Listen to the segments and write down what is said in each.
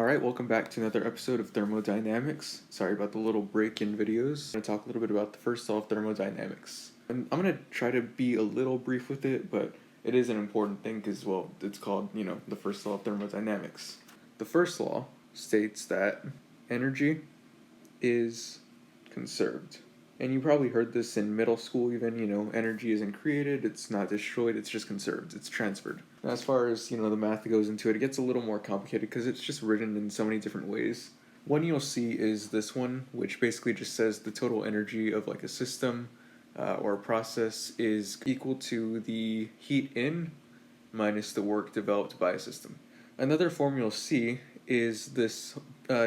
Alright, welcome back to another episode of Thermodynamics. Sorry about the little break in videos. I'm going to talk a little bit about the first law of thermodynamics. And I'm going to try to be a little brief with it, but it is an important thing because, well, it's called, the first law of thermodynamics. The first law states that energy is conserved. And you probably heard this in middle school even, energy isn't created, it's not destroyed, it's just conserved, it's transferred. And as far as, the math that goes into it, it gets a little more complicated because it's just written in so many different ways. One you'll see is this one, which basically just says the total energy of like a system or a process is equal to the heat in minus the work developed by a system. Another form you'll see is this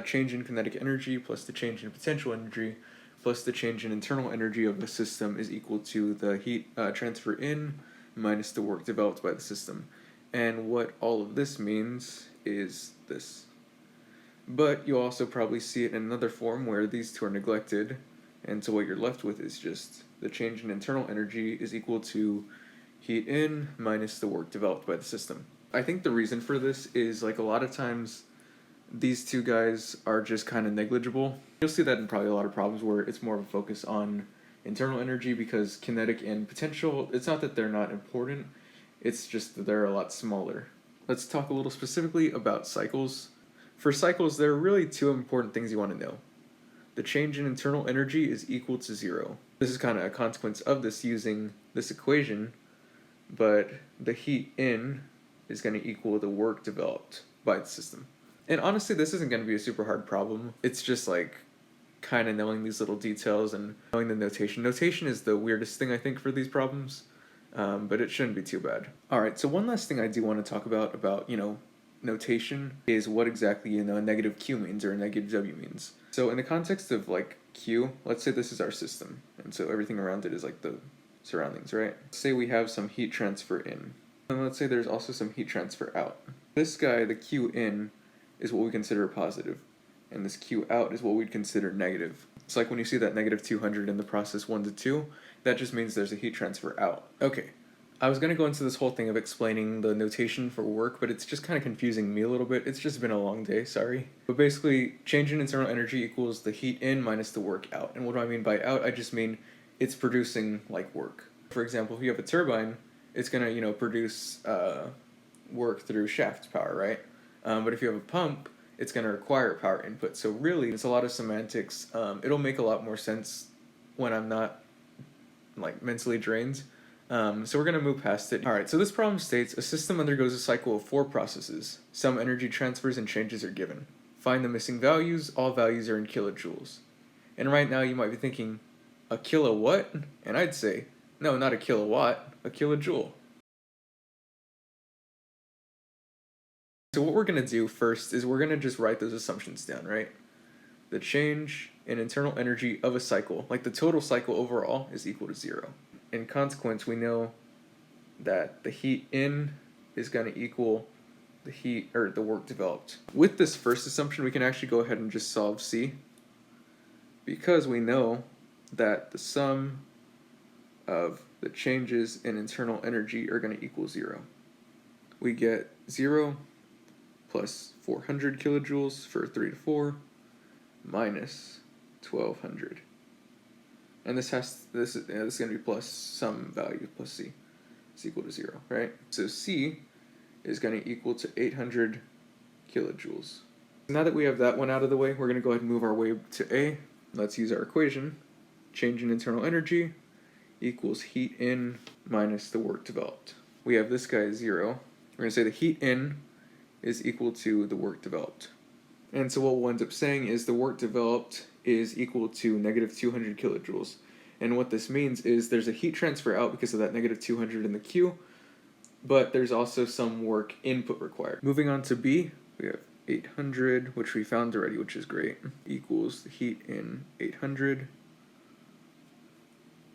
change in kinetic energy plus the change in potential energy plus the change in internal energy of the system is equal to the heat transfer in minus the work developed by the system. And what all of this means is this. But you'll also probably see it in another form where these two are neglected, and so what you're left with is just the change in internal energy is equal to heat in minus the work developed by the system. I think the reason for this is like a lot of times these two guys are just kind of negligible. You'll see that in probably a lot of problems where it's more of a focus on internal energy because kinetic and potential, it's not that they're not important, it's just that they're a lot smaller. Let's talk a little specifically about cycles. For cycles, there are really two important things you want to know. The change in internal energy is equal to 0. This is kind of a consequence of this using this equation, but the heat in is going to equal the work developed by the system. And honestly, this isn't going to be a super hard problem. It's just like kind of knowing these little details and knowing the notation. Notation is the weirdest thing I think for these problems, but it shouldn't be too bad. Alright, so one last thing I do want to talk about, notation is what exactly, a negative Q means or a negative W means. So in the context of like Q, let's say this is our system, and so everything around it is like the surroundings, right? Say we have some heat transfer in, and let's say there's also some heat transfer out. This guy, the Q in, is what we consider a positive, and this Q out is what we'd consider negative. It's like when you see that negative 200 in the process 1 to 2, that just means there's a heat transfer out. Okay, I was going to go into this whole thing of explaining the notation for work, but it's just kind of confusing me a little bit. It's just been a long day, sorry. But basically, change in internal energy equals the heat in minus the work out. And what do I mean by out? I just mean it's producing like work. For example, if you have a turbine, it's going to, produce work through shaft power, right? But if you have a pump, it's going to require power input. So really, it's a lot of semantics. It'll make a lot more sense when I'm not like mentally drained. So we're going to move past it. Alright, so this problem states a system undergoes a cycle of 4 processes. Some energy transfers and changes are given. Find the missing values. All values are in kilojoules. And right now you might be thinking, a kilo what? And I'd say, no, not a kilowatt, a kilojoule. So what we're going to do first is we're going to just write those assumptions down, right? The change in internal energy of a cycle, like the total cycle overall, is equal to 0. In consequence, we know that the heat in is going to equal the work developed. With this first assumption, we can actually go ahead and just solve C, because we know that the sum of the changes in internal energy are going to equal 0. We get 0 plus 400 kilojoules for 3 to 4 minus 1200. And this is going to be plus some value plus C. It's equal to 0, right? So C is going to equal to 800 kilojoules. Now that we have that one out of the way, we're going to go ahead and move our way to A. Let's use our equation. Change in internal energy equals heat in minus the work developed. We have this guy 0. We're going to say the heat in is equal to the work developed. And so what we'll end up saying is the work developed is equal to negative 200 kilojoules. And what this means is there's a heat transfer out because of that negative 200 in the Q, but there's also some work input required. Moving on to B, we have 800, which we found already, which is great, equals the heat in 800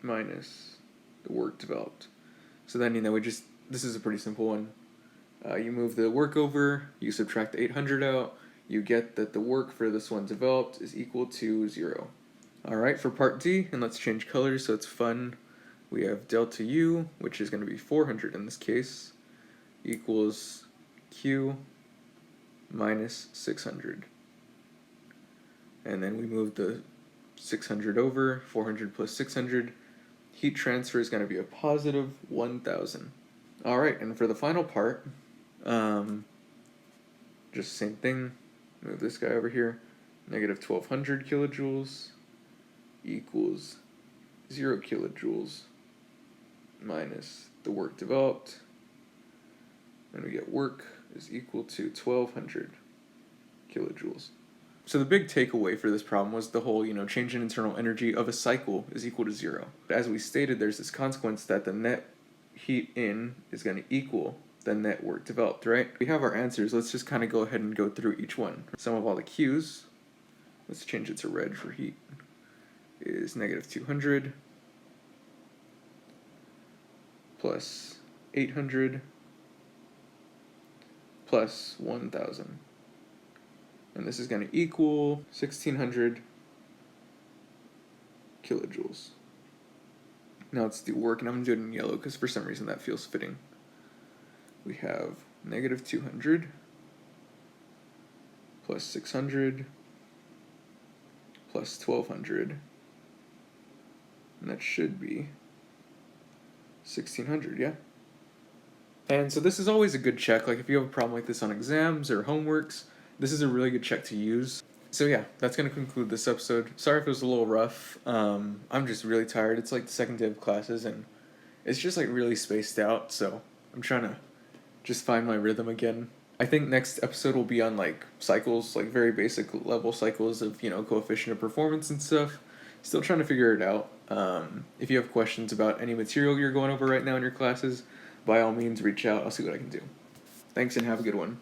minus the work developed. So then, this is a pretty simple one. You move the work over, you subtract the 800 out, you get that the work for this one developed is equal to 0. Alright, for part D, and let's change colors so it's fun, we have delta U, which is going to be 400 in this case, equals Q minus 600. And then we move the 600 over, 400 plus 600. Heat transfer is going to be a positive 1,000. All right, and for the final part, just same thing. Move this guy over here. Negative 1,200 kilojoules equals 0 kilojoules minus the work developed. And we get work is equal to 1,200 kilojoules. So the big takeaway for this problem was the whole, change in internal energy of a cycle is equal to 0. As we stated, there's this consequence that the net heat in is going to equal the net work developed, right? We have our answers. Let's just kind of go ahead and go through each one. Sum of all the Q's, let's change it to red for heat, is negative 200 plus 800 plus 1,000. And this is going to equal 1,600 kilojoules. Now let's do work, and I'm going to do it in yellow because for some reason that feels fitting. We have negative 200 plus 600 plus 1,200. And that should be 1,600, yeah? And so this is always a good check. Like if you have a problem like this on exams or homeworks, this is a really good check to use. So yeah, that's going to conclude this episode. Sorry if it was a little rough. I'm just really tired. It's like the second day of classes and it's just like really spaced out. So I'm trying to just find my rhythm again. I think next episode will be on like cycles, like very basic level cycles of, coefficient of performance and stuff. Still trying to figure it out. If you have questions about any material you're going over right now in your classes, by all means reach out. I'll see what I can do. Thanks and have a good one.